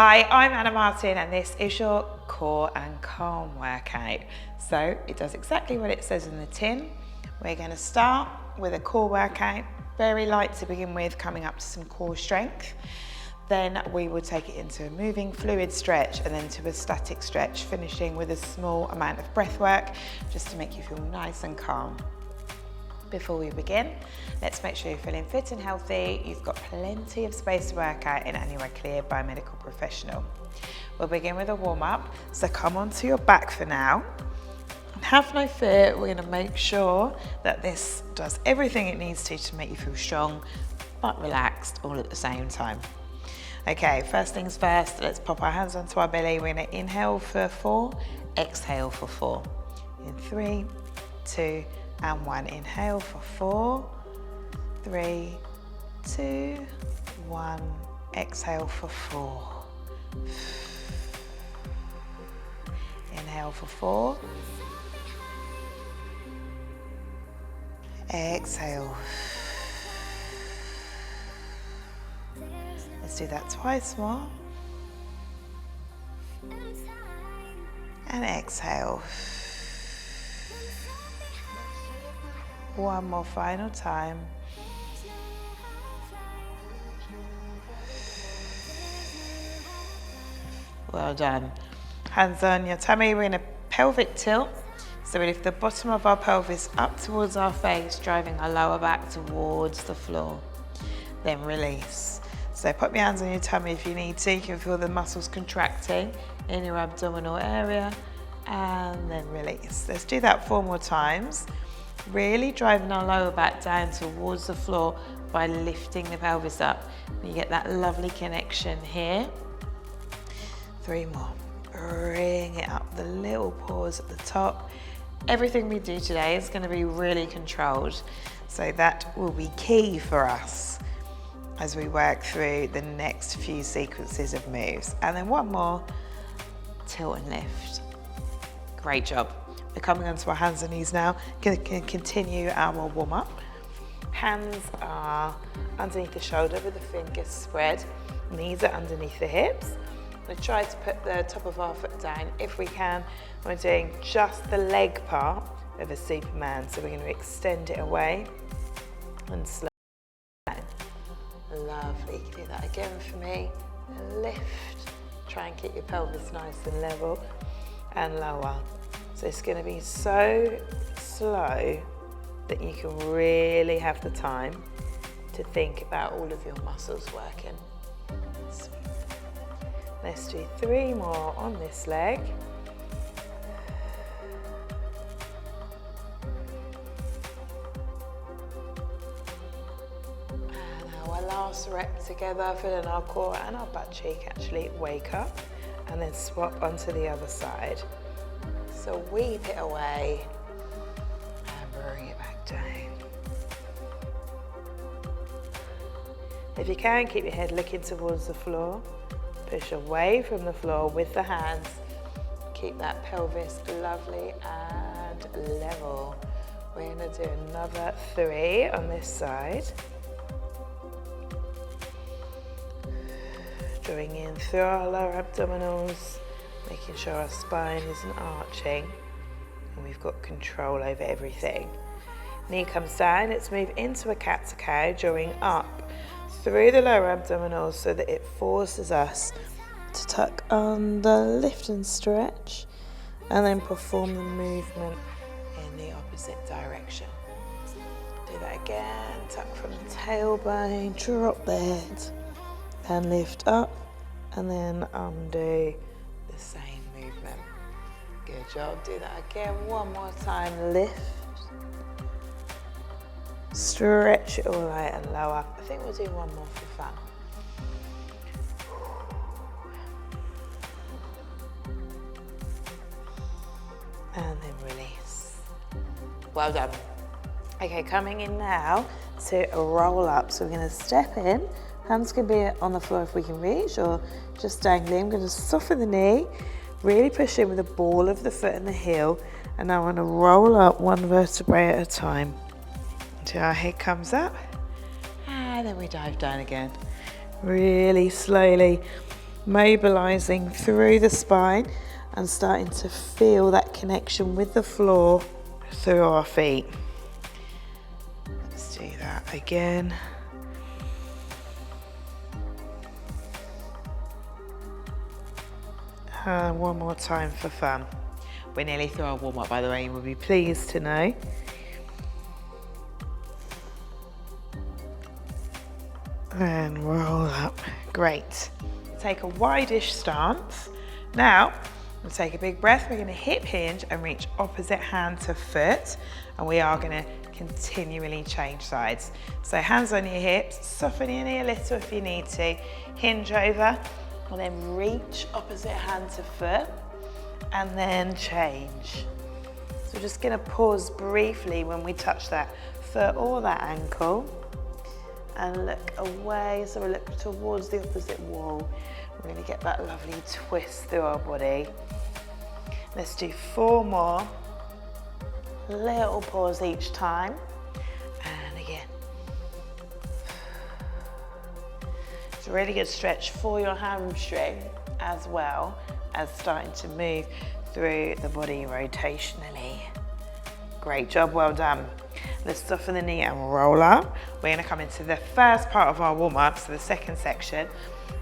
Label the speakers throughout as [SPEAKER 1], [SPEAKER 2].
[SPEAKER 1] Hi, I'm Anna Martin and this is your core and calm workout. So it does exactly what it says in the tin. We're going to start with a core workout, very light to begin with, coming up to some core strength. Then we will take it into a moving fluid stretch and then to a static stretch, finishing with a small amount of breath work just to make you feel nice and calm. Before we begin, let's make sure you're feeling fit and healthy. You've got plenty of space to work out in and you are cleared by a medical professional. We'll begin with a warm-up, so come onto your back for now. Have no fear, we're going to make sure that this does everything it needs to make you feel strong but relaxed all at the same time. Okay, first things first, let's pop our hands onto our belly. We're going to inhale for 4, exhale for 4. In 3, 2, and 1. Inhale for 4, 3, 2, 1. Exhale for 4. Inhale for 4. Exhale. Let's do that twice more. And exhale. One more final time. Well done. Hands on your tummy. We're in a pelvic tilt. So we lift the bottom of our pelvis up towards our face, driving our lower back towards the floor. Then release. So pop your hands on your tummy if you need to. You can feel the muscles contracting in your abdominal area. And then release. Let's do that 4 more times. Really driving our lower back down towards the floor by lifting the pelvis up. You get that lovely connection here. 3 more. Bring it up, the little pause at the top. Everything we do today is going to be really controlled. So that will be key for us as we work through the next few sequences of moves. And then 1 more, tilt and lift. Great job. We're coming onto our hands and knees now. Going to continue our warm-up. Hands are underneath the shoulder with the fingers spread. Knees are underneath the hips. We try to put the top of our foot down if we can. We're doing just the leg part of a Superman. So we're going to extend it away and slow down. Lovely. You can do that again for me. And lift. Try and keep your pelvis nice and level. And lower. So it's going to be so slow that you can really have the time to think about all of your muscles working. Sweet. Let's do 3 more on this leg. And our last rep together, filling our core and our butt cheek actually. Wake up and then swap onto the other side. So weep it away and bring it back down. If you can, keep your head looking towards the floor. Push away from the floor with the hands. Keep that pelvis lovely and level. We're going to do another 3 on this side. Drawing in through our lower abdominals. Making sure our spine isn't arching and we've got control over everything. Knee comes down, let's move into a cat-to-cow, drawing up through the lower abdominals so that it forces us to tuck under, lift and stretch, and then perform the movement in the opposite direction. Do that again, tuck from the tailbone, drop the head, and lift up, and then undo. Same movement. Good job. Do that again 1 more time. Lift. Stretch it all out and lower. I think we'll do 1 more for fun. And then release. Well done. Okay, coming in now to a roll up. So we're going to step in. Hands can be on the floor if we can reach, or just dangling. I'm going to soften the knee, really push in with the ball of the foot and the heel, and now I want to roll up 1 vertebrae at a time until our head comes up, and then we dive down again. Really slowly mobilizing through the spine and starting to feel that connection with the floor through our feet. Let's do that again. And one more time for fun. We're nearly through our warm-up, by the way, you will be pleased to know. And roll up. Great. Take a wide-ish stance. Now, we'll take a big breath. We're going to hip hinge and reach opposite hand to foot. And we are going to continually change sides. So hands on your hips, soften your knee a little if you need to. Hinge over, and then reach opposite hand to foot. And then change. So we're just going to pause briefly when we touch that foot or that ankle. And look away, so we look towards the opposite wall. We're going to get that lovely twist through our body. Let's do 4 more. Little pause each time. And again. It's a really good stretch for your hamstring as well as starting to move through the body rotationally. Great job, well done. Let's soften the knee and roll up. We're going to come into the first part of our warm-up, so the second section,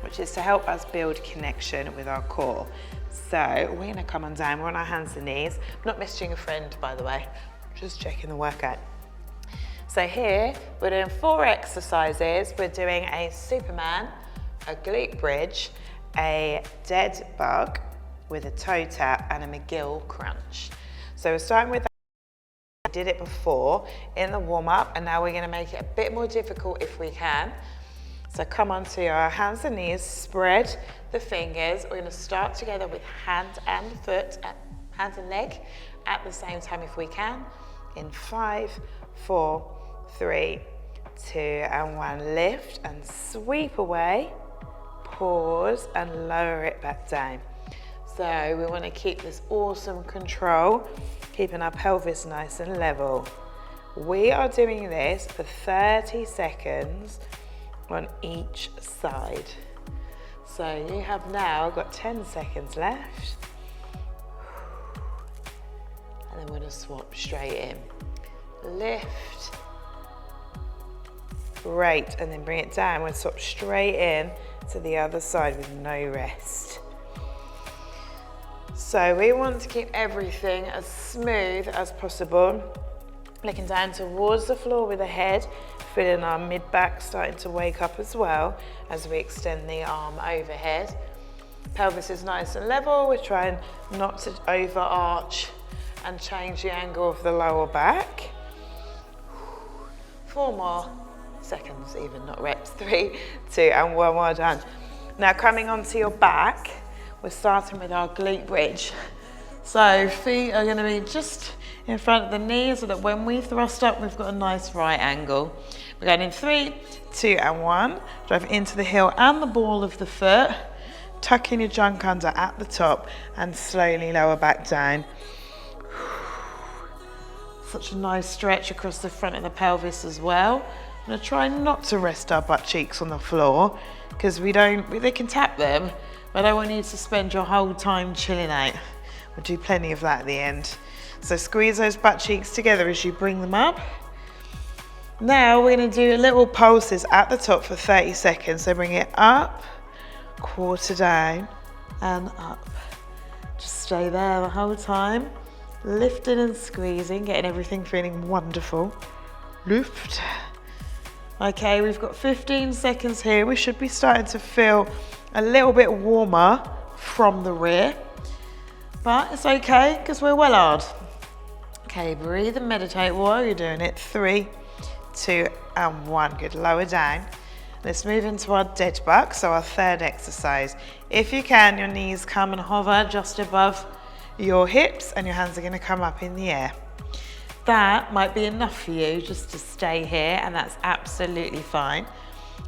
[SPEAKER 1] which is to help us build connection with our core. So we're going to come on down, we're on our hands and knees. I'm not messaging a friend, by the way, just checking the workout. So here, we're doing 4 exercises. We're doing a Superman, a glute bridge, a dead bug with a toe tap, and a McGill crunch. So we're starting with I did it before in the warm-up, and now we're going to make it a bit more difficult if we can. So come onto your hands and knees, spread the fingers. We're going to start together with hand and foot, hand and leg at the same time if we can. In 5, 4, 3, 2, and 1. Lift and sweep away. Pause and lower it back down. So we want to keep this awesome control, keeping our pelvis nice and level. We are doing this for 30 seconds on each side. So you have now got 10 seconds left. And then we're going to swap straight in. Lift. Great, and then bring it down. We'll swap straight in to the other side with no rest. So we want to keep everything as smooth as possible. Looking down towards the floor with the head, feeling our mid-back starting to wake up as well as we extend the arm overhead. Pelvis is nice and level. We're trying not to overarch and change the angle of the lower back. 4 more seconds, even not reps. 3, 2, and 1 more done. Now coming onto your back, we're starting with our glute bridge. So feet are going to be just in front of the knees so that when we thrust up, we've got a nice right angle. We're going in 3, 2, and 1. Drive into the heel and the ball of the foot. Tuck in your junk under at the top and slowly lower back down. Such a nice stretch across the front of the pelvis as well. I'm going to try not to rest our butt cheeks on the floor because they can tap them, but I don't want you to spend your whole time chilling out. We'll do plenty of that at the end. So squeeze those butt cheeks together as you bring them up. Now we're going to do little pulses at the top for 30 seconds. So bring it up, quarter down, and up. Just stay there the whole time. Lifting and squeezing, getting everything feeling wonderful. Lift. Okay, we've got 15 seconds here. We should be starting to feel a little bit warmer from the rear, but it's okay because we're well hard. Okay, breathe and meditate while you're doing it. 3, 2, and 1. Good, lower down. Let's move into our dead bug, so our third exercise. If you can, your knees come and hover just above your hips and your hands are going to come up in the air. That might be enough for you just to stay here, and that's absolutely fine.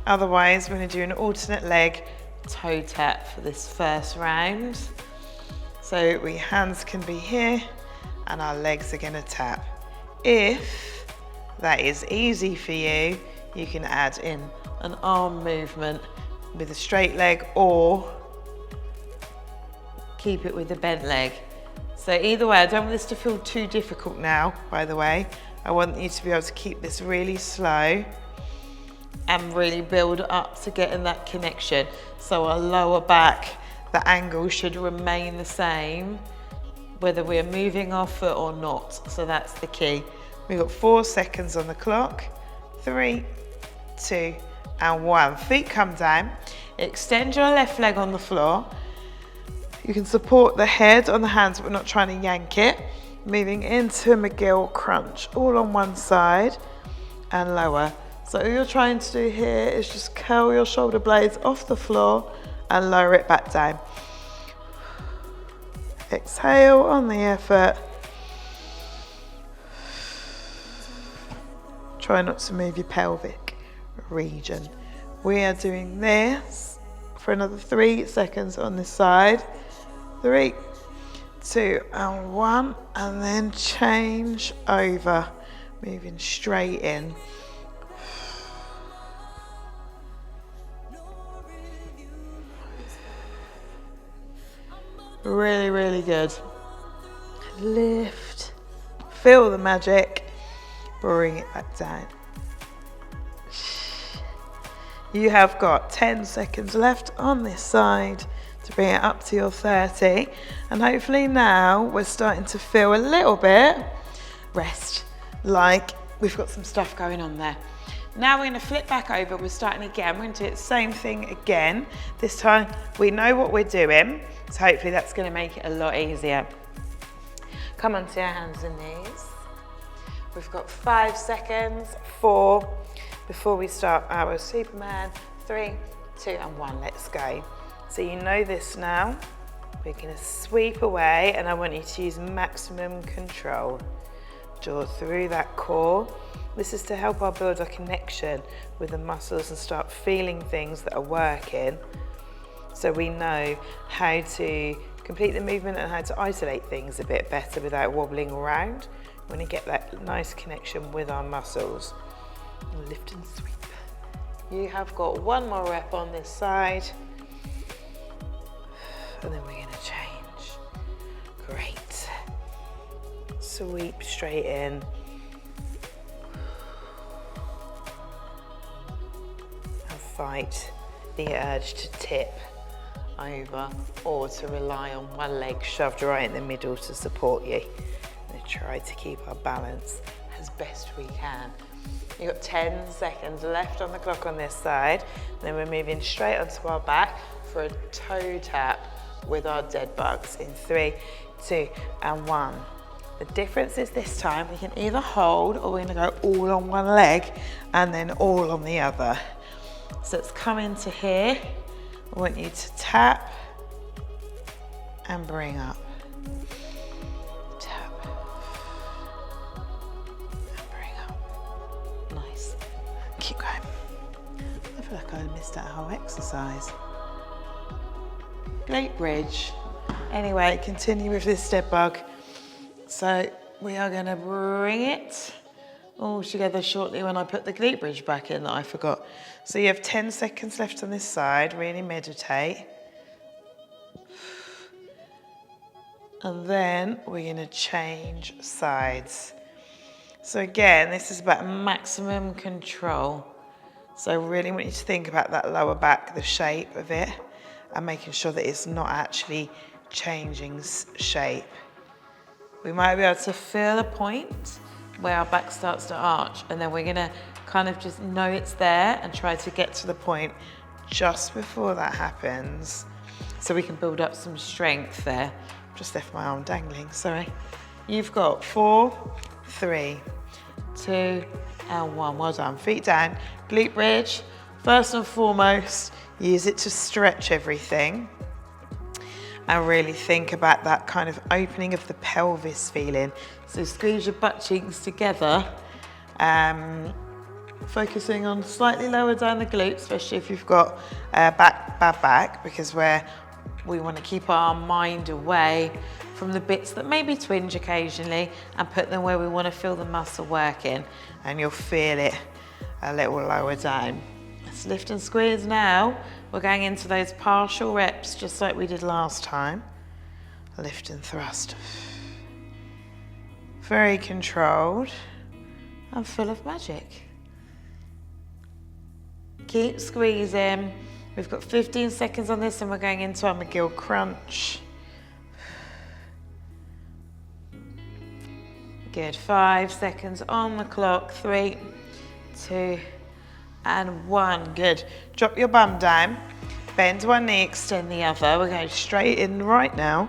[SPEAKER 1] Otherwise, we're going to do an alternate leg toe tap for this first round. So hands can be here and our legs are going to tap. If that is easy for you, you can add in an arm movement with a straight leg or keep it with the bent leg. So either way, I don't want this to feel too difficult now, by the way. I want you to be able to keep this really slow and really build up to getting that connection. So our lower back, the angle should remain the same, whether we're moving our foot or not. So that's the key. We've got 4 seconds on the clock. 3, 2, and 1. Feet come down. Extend your left leg on the floor. You can support the head on the hands, but we're not trying to yank it. Moving into McGill crunch, all on one side and lower. So all you're trying to do here is just curl your shoulder blades off the floor and lower it back down. Exhale on the effort. Try not to move your pelvic region. We are doing this for another 3 seconds on this side. 3, 2, and 1, and then change over, moving straight in. Really, really good. Lift, feel the magic, bring it back down. You have got 10 seconds left on this side to bring it up to your 30. And hopefully now we're starting to feel a little bit rest, like we've got some stuff going on there. Now we're going to flip back over, we're starting again, we're going to do the same thing again. This time we know what we're doing, so hopefully that's going to make it a lot easier. Come onto your hands and knees. We've got 5 seconds, 4, before we start our Superman. 3, 2, and 1, let's go. So you know this now. We're going to sweep away, and I want you to use maximum control. Draw through that core. This is to help our build our connection with the muscles and start feeling things that are working, so we know how to complete the movement and how to isolate things a bit better without wobbling around. We want to get that nice connection with our muscles. Lift and sweep. You have got 1 more rep on this side, and then we're going to change. Great. Sweep straight in. And fight the urge to tip over or to rely on one leg shoved right in the middle to support you. And try to keep our balance as best we can. You've got 10 seconds left on the clock on this side. Then we're moving straight onto our back for a toe tap with our dead bugs in 3, 2, and 1. The difference is this time we can either hold, or we're going to go all on one leg and then all on the other. So it's come into here. I want you to tap and bring up. Tap and bring up. Nice. Keep going. I feel like I missed that whole exercise. Glute bridge. Anyway, continue with this dead bug. So we are going to bring it all together shortly when I put the glute bridge back in that I forgot. So you have 10 seconds left on this side. Really meditate. And then we're going to change sides. So again, this is about maximum control. So I really want you to think about that lower back, the shape of it, and making sure that it's not actually changing shape. We might be able to feel a point where our back starts to arch, and then we're gonna kind of just know it's there and try to get to the point just before that happens so we can build up some strength there. Just left my arm dangling, sorry. You've got 4, 3, 2, and 1. Well done. Feet down, glute bridge. First and foremost, use it to stretch everything and really think about that kind of opening of the pelvis feeling. So squeeze your butt cheeks together, focusing on slightly lower down the glutes, especially if you've got bad back, because we want to keep our mind away from the bits that maybe twinge occasionally and put them where we want to feel the muscle working, and you'll feel it a little lower down. Let's lift and squeeze now. We're going into those partial reps just like we did last time. lift and thrust. Very controlled and full of magic. Keep squeezing. We've got 15 seconds on this and we're going into our McGill crunch. Good, 5 seconds on the clock. 3, 2, and 1. Good. Drop your bum down. Bend one knee, extend the other. We're going straight in right now.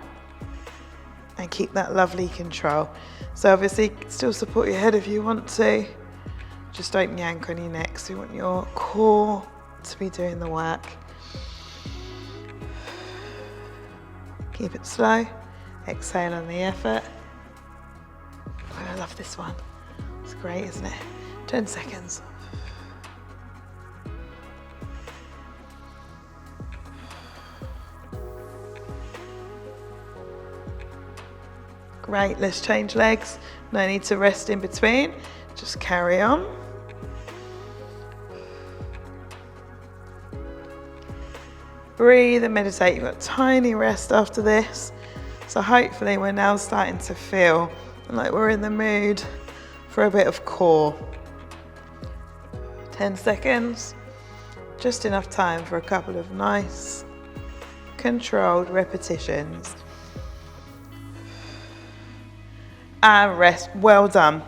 [SPEAKER 1] And keep that lovely control. So obviously still support your head if you want to. Just open your ankle and your neck. So you want your core to be doing the work. Keep it slow. Exhale on the effort. Oh, I love this one. It's great, isn't it? 10 seconds. Great, let's change legs. No need to rest in between. Just carry on. Breathe and meditate. You've got a tiny rest after this. So hopefully we're now starting to feel like we're in the mood for a bit of core. 10 seconds. Just enough time for a couple of nice, controlled repetitions. And rest. Well done.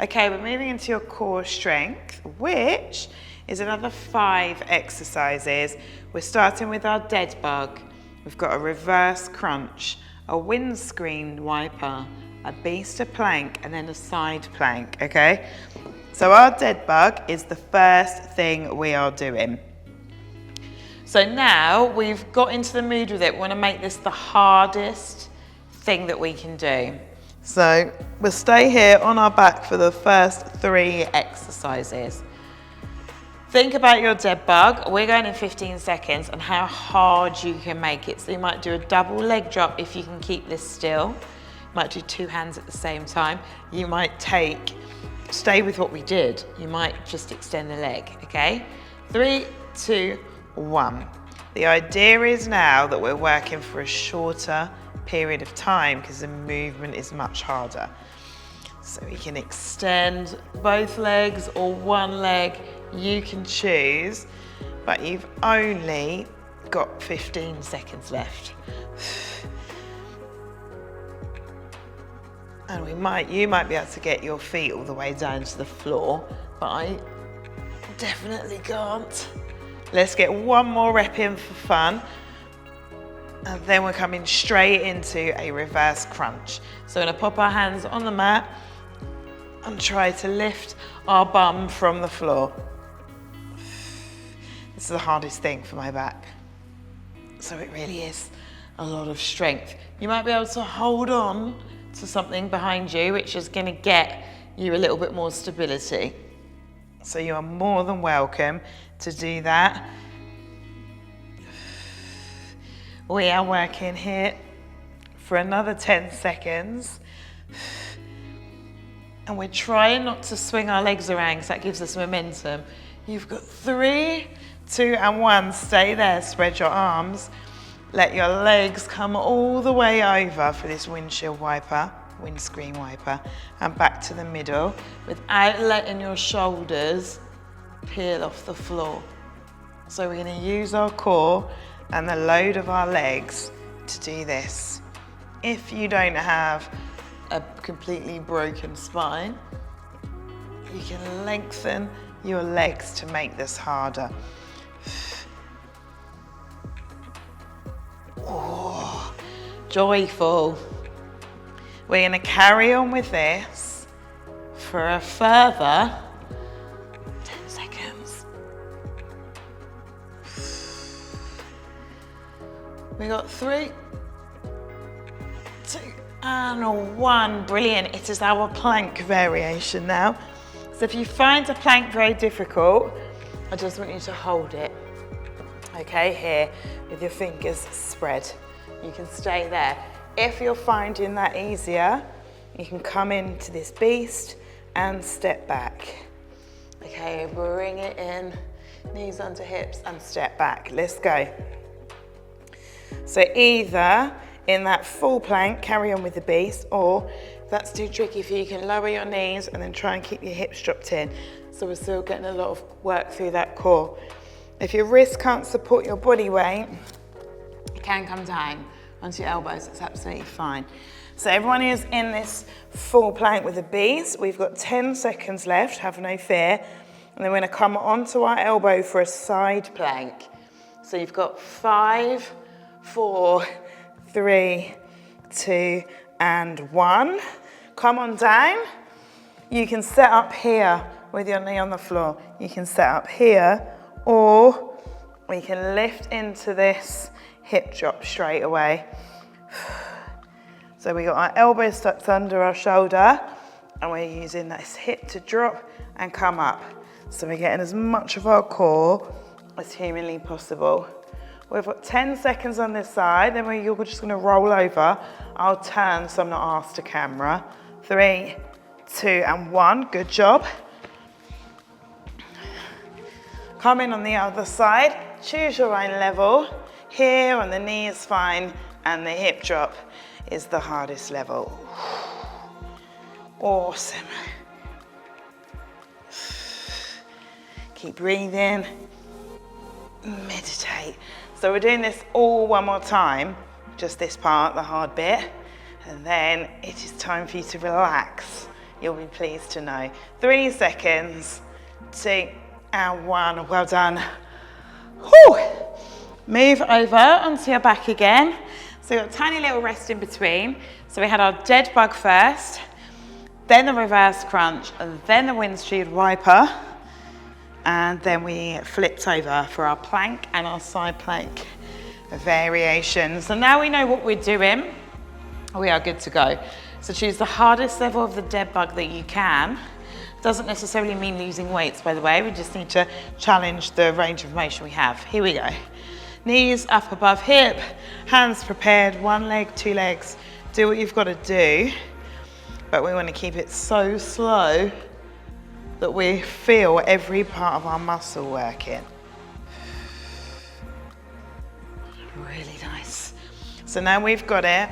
[SPEAKER 1] Okay, we're moving into your core strength, which is another 5 exercises. We're starting with our dead bug. We've got a reverse crunch, a windscreen wiper, a beast plank, and then a side plank, okay? So our dead bug is the first thing we are doing. So now we've got into the mood with it. We want to make this the hardest thing that we can do. So we'll stay here on our back for the first 3 exercises. Think about your dead bug. We're going in 15 seconds and how hard you can make it. So you might do a double leg drop if you can keep this still. You might do 2 hands at the same time. You might stay with what we did. You might just extend the leg, okay? 3, 2, 1. The idea is now that we're working for a shorter period of time because the movement is much harder. So we can extend both legs or one leg, you can choose, but you've only got 15 seconds left. And you might be able to get your feet all the way down to the floor, but I definitely can't. Let's get one more rep in for fun. And then we're coming straight into a reverse crunch. So we're gonna pop our hands on the mat and try to lift our bum from the floor. This is the hardest thing for my back. So it really is a lot of strength. You might be able to hold on to something behind you, which is gonna get you a little bit more stability. So you are more than welcome to do that. We are working here for another 10 seconds. And we're trying not to swing our legs around because that gives us momentum. You've got 3, 2, and 1. Stay there, spread your arms. Let your legs come all the way over for this windscreen wiper, and back to the middle without letting your shoulders peel off the floor. So we're gonna use our core and the load of our legs to do this. If you don't have a completely broken spine, you can lengthen your legs to make this harder. Oh, joyful. We're gonna carry on with this for a further 10 seconds. We got 3, 2, and 1. Brilliant. It is our plank variation now. So if you find a plank very difficult, I just want you to hold it. Okay, here with your fingers spread. You can stay there. If you're finding that easier, you can come into this beast and step back. Okay, bring it in, knees under hips and step back. Let's go. So either in that full plank, carry on with the beast, or if that's too tricky for you, you can lower your knees and then try and keep your hips dropped in. So we're still getting a lot of work through that core. If your wrist can't support your body weight, you can come down onto your elbows, it's absolutely fine. So everyone is in this full plank with the beast. We've got 10 seconds left, have no fear. And then we're gonna come onto our elbow for a side plank. So you've got 5, 4, 3, 2, and 1. Come on down. You can set up here with your knee on the floor. You can set up here, or we can lift into this hip drop straight away. So we got our elbows tucked under our shoulder, and we're using this hip to drop and come up. So we're getting as much of our core as humanly possible. We've got 10 seconds on this side, then you're just gonna roll over. I'll turn so I'm not asked to camera. 3, 2, and 1, good job. Come in on the other side, choose your own level. Here on the knee is fine, and the hip drop is the hardest level. Awesome. Keep breathing, meditate. So we're doing this all one more time, just this part, the hard bit, and then it is time for you to relax. You'll be pleased to know. 3 seconds, 2, and 1, well done. Whew. Move over onto your back again. So we've got a tiny little rest in between. So we had our dead bug first, then the reverse crunch, and then the windshield wiper. And then we flipped over for our plank and our side plank variations. So now we know what we're doing, we are good to go. So choose the hardest level of the dead bug that you can. Doesn't necessarily mean losing weights, by the way. We just need to challenge the range of motion we have. Here we go. Knees up above hip, hands prepared, 1 leg, 2 legs. Do what you've got to do, but we want to keep it so slow that we feel every part of our muscle working. Really nice. So now we've got it,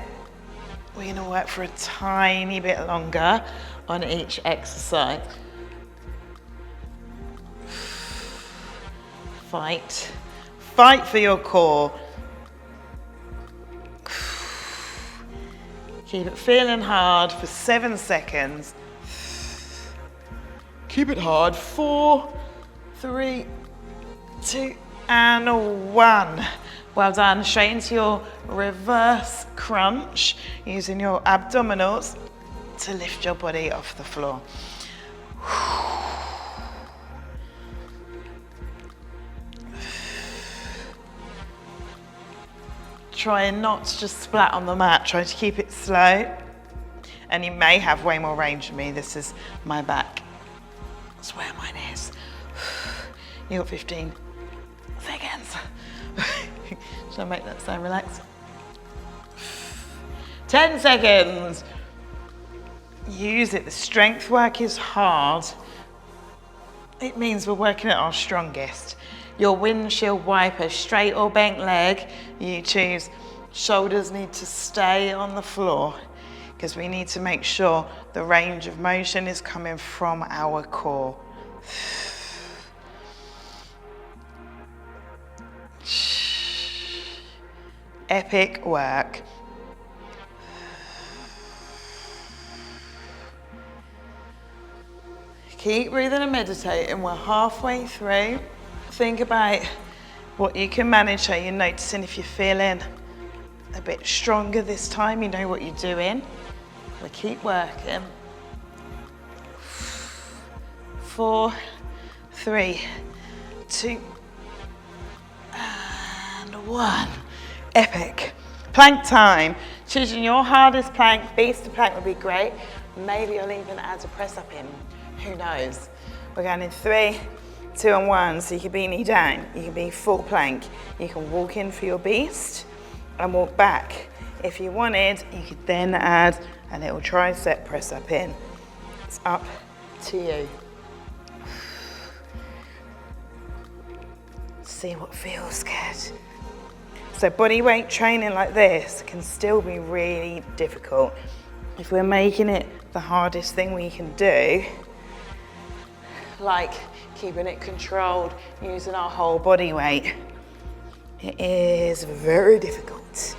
[SPEAKER 1] we're gonna work for a tiny bit longer on each exercise. Fight. Fight for your core. Keep it feeling hard for 7 seconds. Keep it hard. 4, 3, 2, and 1. Well done. Straight into your reverse crunch, using your abdominals to lift your body off the floor. Try not to just splat on the mat. Try to keep it slow. And you may have way more range than me. This is my back. That's where mine is. You got 15 seconds. Should I make that sound relaxed? 10 seconds. Use it. The strength work is hard. It means we're working at our strongest. Your windshield wiper, straight or bent leg, you choose. Shoulders need to stay on the floor because we need to make sure the range of motion is coming from our core. Epic work. Keep breathing and meditating. We're halfway through. Think about what you can manage. So you're noticing if you're feeling a bit stronger this time, you know what you're doing. We keep working. 4, 3, 2, and 1. Epic. Plank time. Choosing your hardest plank. Beast to plank would be great. Maybe I'll even add a press up in. Who knows? We're going in 3, 2, and 1. So you can be knee down. You can be full plank. You can walk in for your beast and walk back. If you wanted, you could then add a little tricep press up in. It's up to you. See what feels good. So body weight training like this can still be really difficult. If we're making it the hardest thing we can do, like keeping it controlled, using our whole body weight, it is very difficult.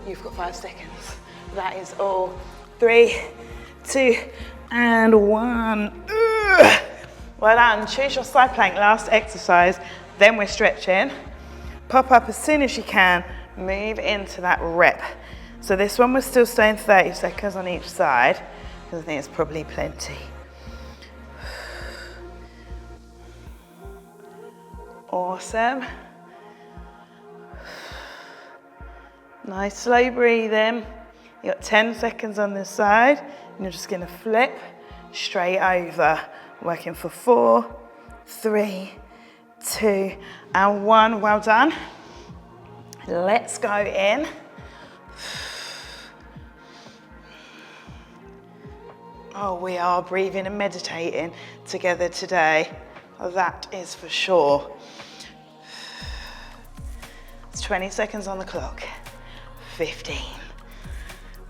[SPEAKER 1] You've got 5 seconds. That is all. 3, 2, and 1. Well done. Choose your side plank, last exercise. Then we're stretching. Pop up as soon as you can. Move into that rep. So this one we're still staying 30 seconds on each side, because I think it's probably plenty. Awesome. Nice slow breathing. You got 10 seconds on this side, and you're just going to flip straight over. Working for 4, 3, 2, and 1. Well done. Let's go in. Oh, we are breathing and meditating together today. That is for sure. It's 20 seconds on the clock. 15.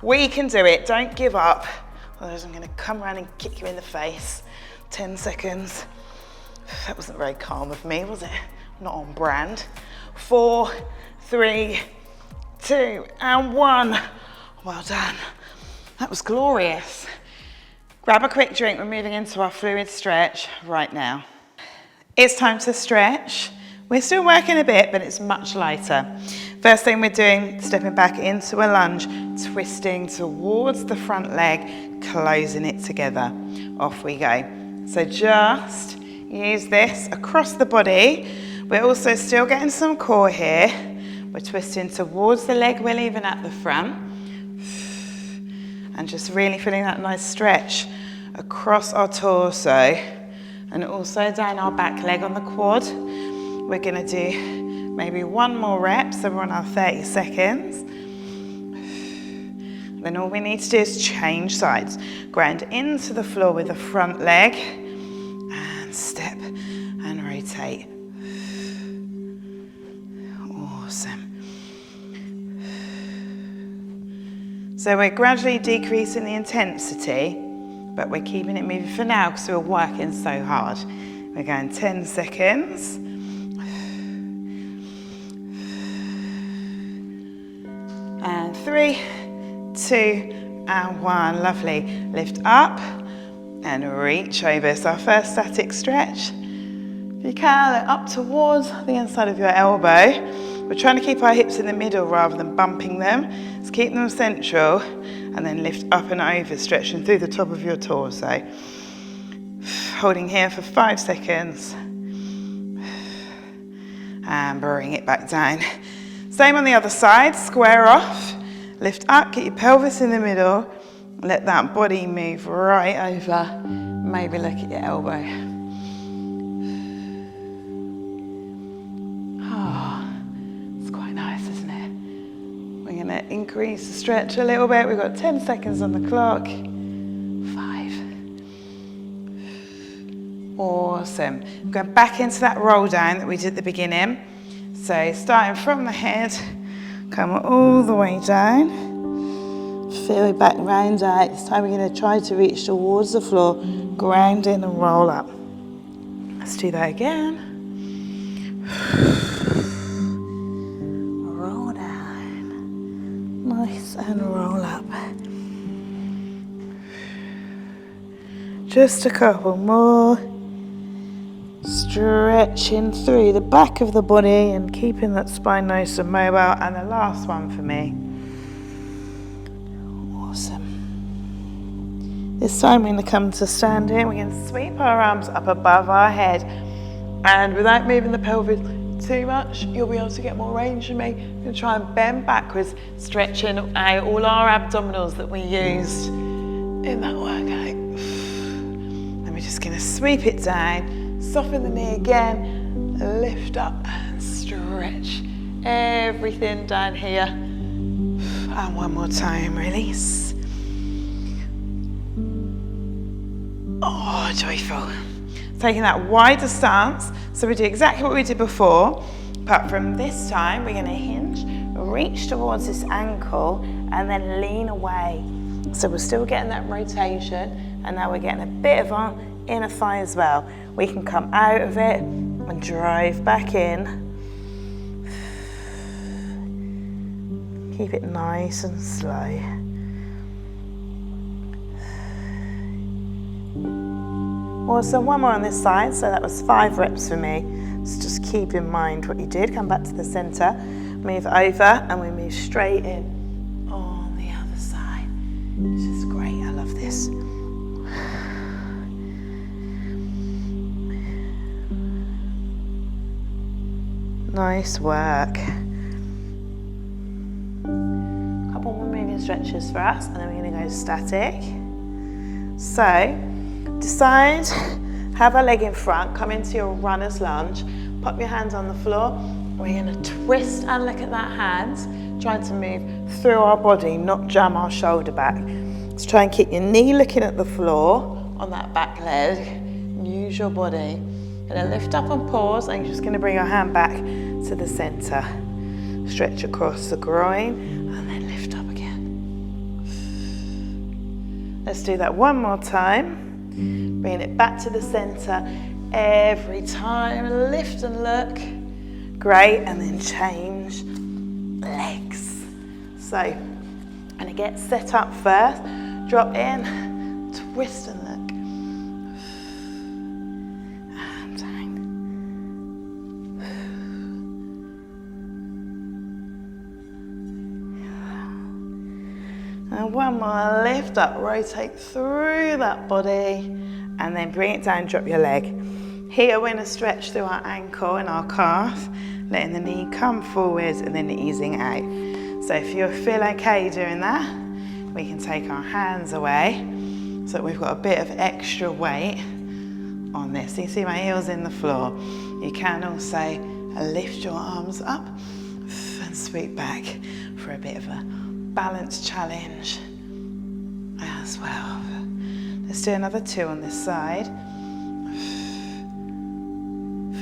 [SPEAKER 1] We can do it. Don't give up. Otherwise, I'm going to come around and kick you in the face. 10 seconds. That wasn't very calm of me, was it? Not on brand. 4, 3, 2, and 1. Well done. That was glorious. Grab a quick drink. We're moving into our fluid stretch right now. It's time to stretch. We're still working a bit, but it's much lighter. First thing we're doing, stepping back into a lunge, twisting towards the front leg, closing it together. Off we go. So just use this across the body. We're also still getting some core here. We're twisting towards the leg we're leaving at the front. And just really feeling that nice stretch across our torso and also down our back leg on the quad. We're gonna do maybe 1 more rep, so we're on our 30 seconds. Then all we need to do is change sides. Ground into the floor with the front leg and step and rotate. Awesome. So we're gradually decreasing the intensity, but we're keeping it moving for now because we're working so hard. We're going 10 seconds. And 3, 2, and 1. Lovely. Lift up and reach over. So our first static stretch. If you can, look up towards the inside of your elbow. We're trying to keep our hips in the middle rather than bumping them. Let's keep them central and then lift up and over, stretching through the top of your torso. Holding here for 5 seconds. And bring it back down. Same on the other side, square off. Lift up, get your pelvis in the middle. Let that body move right over. Maybe look at your elbow. It's quite nice, isn't it? We're gonna increase the stretch a little bit. We've got 10 seconds on the clock. 5. Awesome. Going back into that roll down that we did at the beginning. So starting from the head, come all the way down. Feel it back round out. This time we're going to try to reach towards the floor, ground in and roll up. Let's do that again. Roll down. Nice, and roll up. Just a couple more. Stretching through the back of the body and keeping that spine nice and mobile. And the last one for me. Awesome. This time we're going to come to standing. We're going to sweep our arms up above our head. And without moving the pelvis too much, you'll be able to get more range from me. We're going to try and bend backwards, stretching out all our abdominals that we used in that workout. And we're just going to sweep it down. Soften the knee again, lift up and stretch everything down here. And one more time, release. Oh, Oh, joyful. Taking that wider stance. So we do exactly what we did before, but from this time, we're gonna hinge, reach towards this ankle, and then lean away. So we're still getting that rotation, and now we're getting a bit of our inner thigh as well. We can come out of it and drive back in. Keep it nice and slow. Awesome, one more on this side, so that was 5 reps for me. So just keep in mind what you did. Come back to the center, move over, and we move straight in on the other side. Which is great, I love this. Nice work. Couple more moving stretches for us, and then we're gonna go static. So, decide, have a leg in front, come into your runner's lunge, pop your hands on the floor. We're gonna twist and look at that hand, trying to move through our body, not jam our shoulder back. Let's try and keep your knee looking at the floor on that back leg. Use your body. Gonna lift up and pause, and you're just gonna bring your hand back to the center. Stretch across the groin, and then lift up again. Let's do that one more time. Bringing it back to the center every time. Lift and look. Great, and then change legs. So, I'm gonna get set up first. Drop in, twist and look. And down. And one more, lift up, rotate through that body. And then bring it down, drop your leg. Here we're gonna stretch through our ankle and our calf, letting the knee come forwards and then easing out. So if you feel okay doing that, we can take our hands away so that we've got a bit of extra weight on this. So you see my heels in the floor. You can also lift your arms up and sweep back for a bit of a balance challenge as well. Let's do another 2 on this side.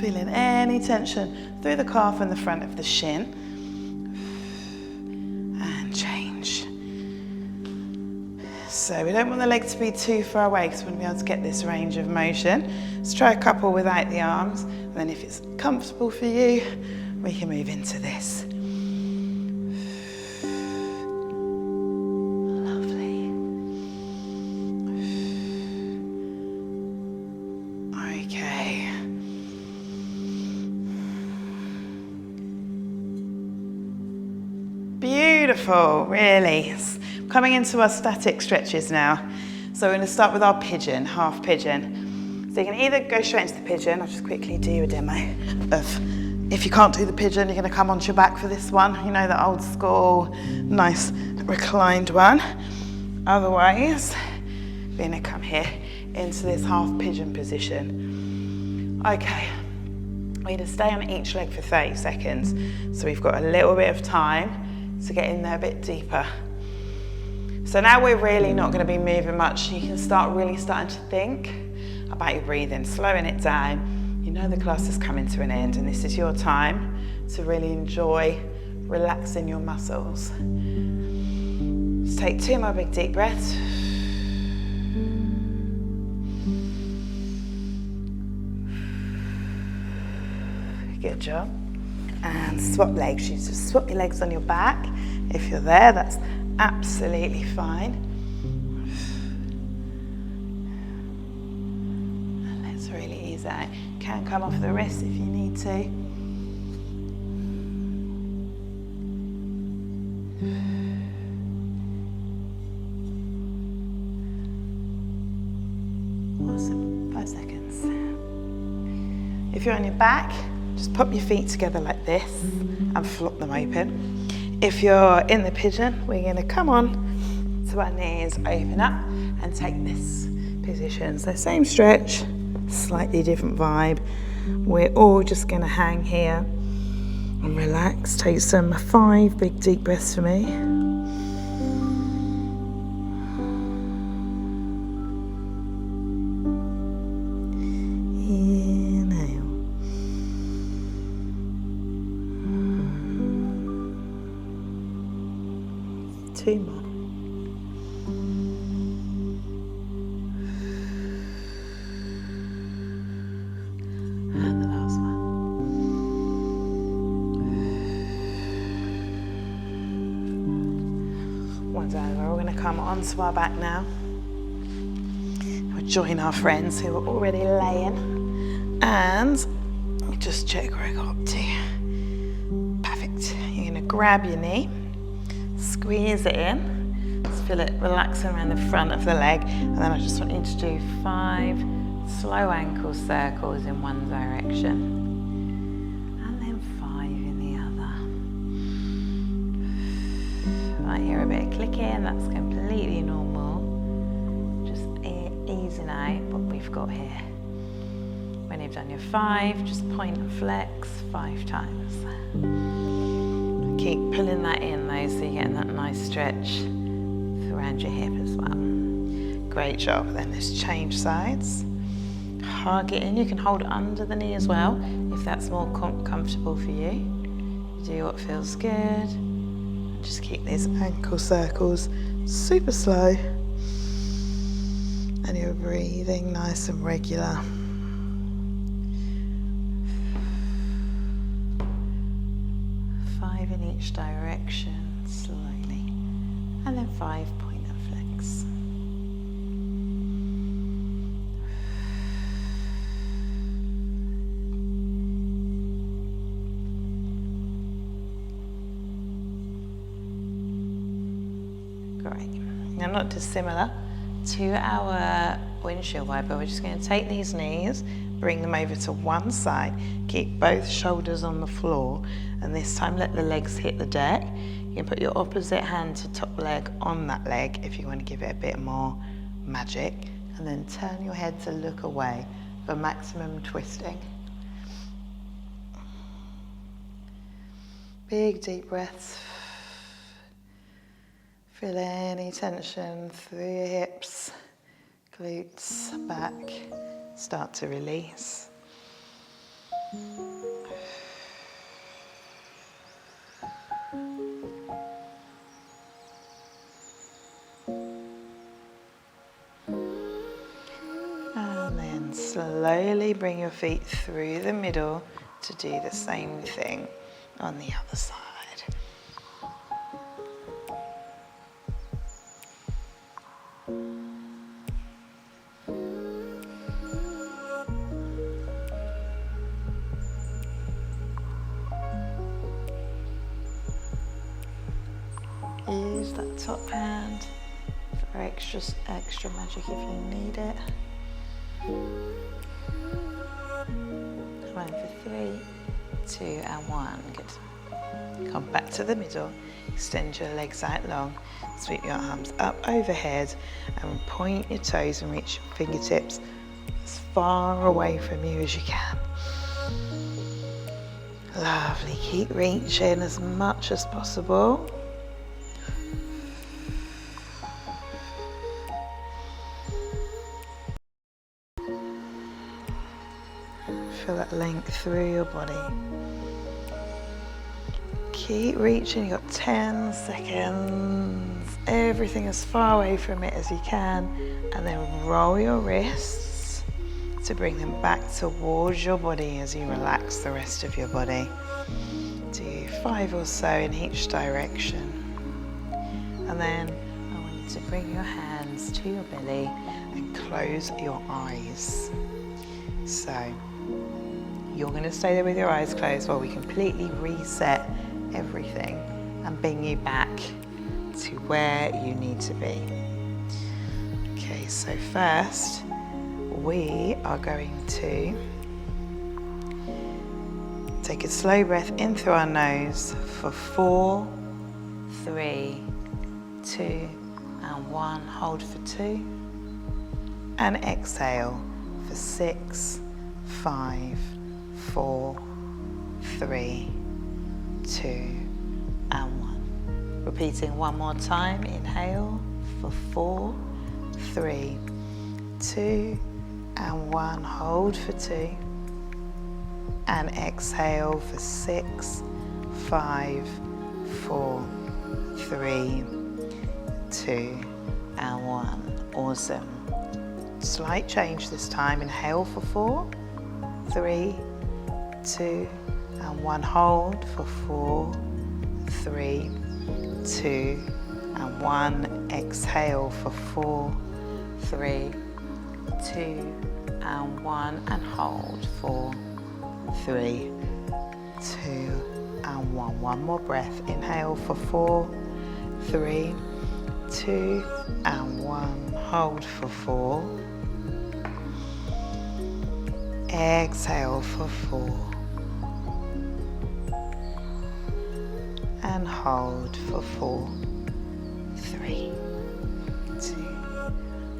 [SPEAKER 1] Feeling any tension through the calf and the front of the shin. And change. So we don't want the leg to be too far away because we want to be able to get this range of motion. Let's try a couple without the arms. And then if it's comfortable for you, we can move into this. Beautiful, really. Coming into our static stretches now. So we're going to start with our pigeon, half pigeon. So you can either go straight into the pigeon. I'll just quickly do a demo of, if you can't do the pigeon, you're going to come onto your back for this one. You know, the old school, nice reclined one. Otherwise, we're going to come here into this half pigeon position. Okay, we're going to stay on each leg for 30 seconds. So we've got a little bit of time to get in there a bit deeper. So now we're really not going to be moving much. You can start really starting to think about your breathing, slowing it down. You know the class is coming to an end, and this is your time to really enjoy relaxing your muscles. Just take 2 more big deep breaths. Good job. And swap legs. You just swap your legs on your back. If you're there, that's absolutely fine. And let's really ease out. Can come off the wrist if you need to. Awesome. 5 seconds. If you're on your back, just pop your feet together like this and flop them open. If you're in the pigeon, we're going to come on to our knees, open up and take this position. So same stretch, slightly different vibe. We're all just going to hang here and relax. Take some 5 big deep breaths for me. 2 more. And the last one. One's over. We're going to come onto our back now. We'll join our friends who are already laying. And just check where I got up to. Perfect. You're going to grab your knee, squeeze it in. Just feel it relaxing around the front of the leg. And then I just want you to do 5 slow ankle circles in one direction. And then 5 in the other. Right, hear a bit of clicking. That's completely normal. Just easing out what we've got here. When you've done your 5, just point and flex 5 times. Keep pulling that in though, so you're getting that nice stretch around your hip as well. Great job. Then let's change sides. Hug it in. You can hold it under the knee as well, if that's more comfortable for you. Do what feels good. Just keep these ankle circles super slow. And you're breathing nice and regular. 5 in each direction, slowly. And then 5 point and flex. Great. Now, not dissimilar to our windshield wiper, we're just going to take these knees, bring them over to one side, keep both shoulders on the floor, and this time let the legs hit the deck. You can put your opposite hand to top leg on that leg if you want to give it a bit more magic, and then turn your head to look away for maximum twisting. Big deep breaths. Feel any tension through your hips, glutes, back. Start to release. And then slowly bring your feet through the middle to do the same thing on the other side. Use that top hand for extra magic if you need it. Come for 3, 2 and 1. Good. Come back to the middle. Extend your legs out long. Sweep your arms up overhead and point your toes and reach your fingertips as far away from you as you can. Lovely. Keep reaching as much as possible. Feel that length through your body. Keep reaching, you've got 10 seconds. Everything as far away from it as you can. And then roll your wrists to bring them back towards your body as you relax the rest of your body. Do 5 or so in each direction. And then I want you to bring your hands to your belly and close your eyes. So you're going to stay there with your eyes closed while we completely reset everything and bring you back to where you need to be. Okay, so first we are going to take a slow breath in through our nose for 4, 3, 2 and 1. Hold for 2 and exhale for 6, 5, 4, 3, 2 and 1. Repeating one more time. Inhale for 4, 3, 2 and 1. Hold for 2 and exhale for 6, 5, 4, 3, 2, and 1. Awesome. Slight change this time. Inhale for 4, 3, 2, and 1. Hold for 4, 3, 2, and 1. Exhale for 4, 3, 2, and 1. And hold 4, 3, 2, and 1. One more breath. Inhale for 4, 3, 2, and 1. Hold for 4. Exhale for 4. And hold for 4, 3, 2,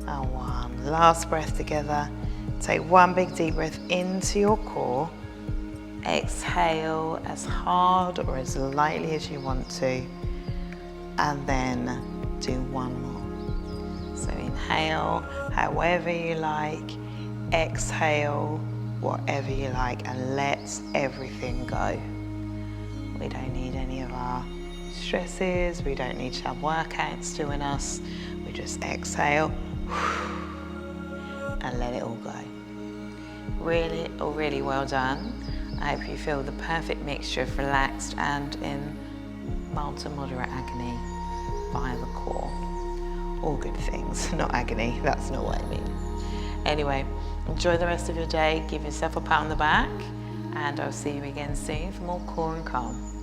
[SPEAKER 1] and 1. Last breath together. Take one big deep breath into your core. Exhale as hard or as lightly as you want to. And then do one more. So inhale however you like. Exhale whatever you like, and let everything go. We don't need any of our stresses. We don't need to have workouts doing us. We just exhale and let it all go. Really, really well done. I hope you feel the perfect mixture of relaxed and in mild to moderate agony via the core. All good things, not agony. That's not what I mean. Anyway, enjoy the rest of your day. Give yourself a pat on the back, and I'll see you again soon for more Core and Calm.